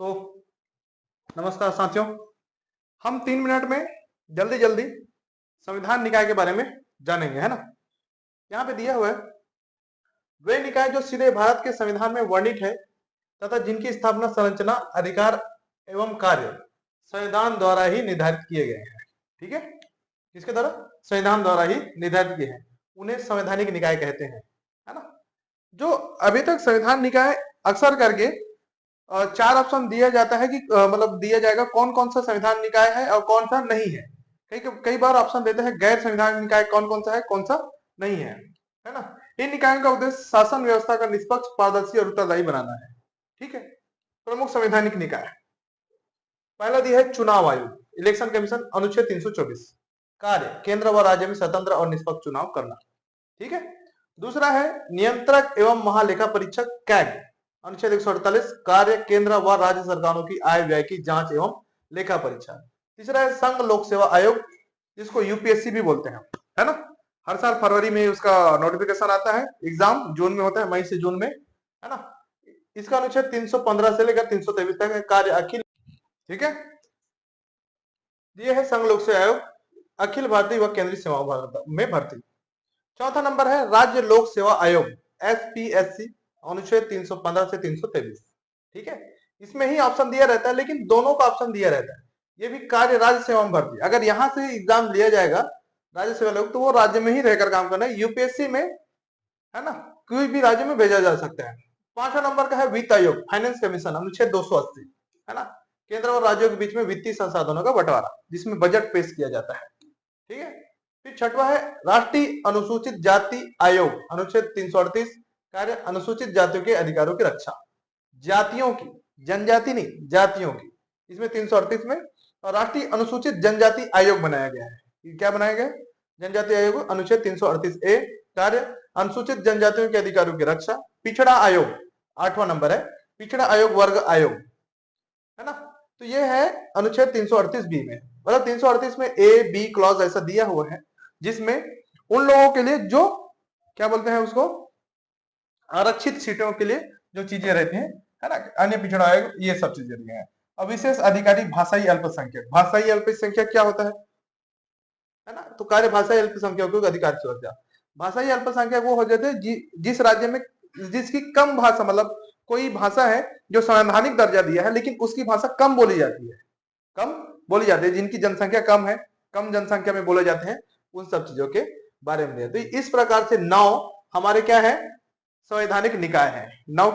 तो नमस्कार साथियों, हम 3 मिनट में जल्दी जल्दी संविधान निकाय के बारे में जानेंगे, है ना। यहाँ पे दिया हुआ है वे निकाय जो सीधे भारत के संविधान में वर्णित है तथा जिनकी स्थापना, संरचना, अधिकार एवं कार्य संविधान द्वारा ही निर्धारित किए गए हैं। ठीक है, किसके द्वारा? संविधान द्वारा ही निर्धारित किए हैं, उन्हें संवैधानिक निकाय कहते हैं, है ना। जो अभी तक संविधान निकाय अक्सर करके 4 ऑप्शन दिया जाता है कि मतलब दिया जाएगा कौन कौन सा संविधान निकाय है और कौन सा नहीं है। कई कई बार ऑप्शन देते हैं गैर संविधान निकाय कौन कौन सा है, कौन सा नहीं है ना। इन निकायों का उद्देश्य शासन व्यवस्था का निष्पक्ष, पारदर्शी और उत्तरदायी बनाना है। ठीक है। प्रमुख संवैधानिक निकाय पहला दिया है चुनाव आयोग, इलेक्शन कमीशन, अनुच्छेद 324। कार्य केंद्र व राज्य में स्वतंत्र और निष्पक्ष चुनाव करना। ठीक है। दूसरा है नियंत्रक एवं महालेखा परीक्षक, कैग, अनुच्छेद 148। कार्य केंद्र व राज्य सरकारों की आय व्यय की जांच एवं लेखा परीक्षा। तीसरा है संघ लोक सेवा आयोग, जिसको यूपीएससी भी बोलते हैं, है ना। हर साल फरवरी में उसका नोटिफिकेशन आता है, एग्जाम जून में होता है, मई से जून में, है ना। इसका अनुच्छेद 315 से लेकर 323 तक है। कार्य अखिल, ठीक है। ये है संघ लोक सेवा आयोग, अखिल भारतीय व केंद्रीय सेवाओं में भर्ती। चौथा नंबर है राज्य लोक सेवा आयोग, एसपीएससी, अनुच्छेद 315 से 323। ठीक है। इसमें ही ऑप्शन दिया रहता है, लेकिन दोनों का ऑप्शन दिया रहता है। ये भी कार्य राज्य सेवा में भर्ती, अगर यहां से एग्जाम लिया जाएगा राज्य सेवा लोग, तो वो राज्य में ही रहकर काम करना है। यूपीएससी में, है ना, कोई भी राज्य में भेजा जा सकता है। 5वां नंबर का है वित्त आयोग, फाइनेंस कमीशन, अनुच्छेद 280, है ना। केंद्र और राज्यों के बीच में वित्तीय संसाधनों का बंटवारा, जिसमें बजट पेश किया जाता है। ठीक है। फिर 6वां है राष्ट्रीय अनुसूचित जाति आयोग, अनुच्छेद 338। कार्य अनुसूचित जातियों के अधिकारों की रक्षा, जातियों की, जनजाति नहीं, जातियों की। इसमें 338 में और राष्ट्रीय अनुसूचित जनजाति आयोग बनाया गया है। क्या बनाया गया? जनजाति आयोग, अनुच्छेद 338 ए। कार्य अनुसूचित जनजातियों के अधिकारों की रक्षा। पिछड़ा आयोग 8वां नंबर है, पिछड़ा आयोग वर्ग आयोग, है ना। तो ये है अनुच्छेद 338 बी में, मतलब 338 में ए बी क्लॉज ऐसा दिया हुआ है, जिसमें उन लोगों के लिए जो क्या बोलते हैं उसको, आरक्षित सीटों के लिए जो चीजें रहती हैं, है ना, अन्य पिछड़ा आयोग, ये सब चीजें दी हैं। अब विशेष अधिकारी भाषाई अल्पसंख्यक, भाषाई अल्पसंख्यक क्या होता है ना। तो कार्य भाषाई अल्पसंख्यकों के अधिकार सुरक्षा। भाषाई अल्पसंख्यक वो हो जाते हैं जिस राज्य में जिसकी कम भाषा, मतलब कोई भाषा है जो संवैधानिक दर्जा दिया है, लेकिन उसकी भाषा कम बोली जाती है, कम बोली जाती है, जिनकी जनसंख्या कम है, कम जनसंख्या में बोले जाते हैं, उन सब चीजों के बारे में। तो इस प्रकार से 9 हमारे क्या है, संवैधानिक निकाय है। 9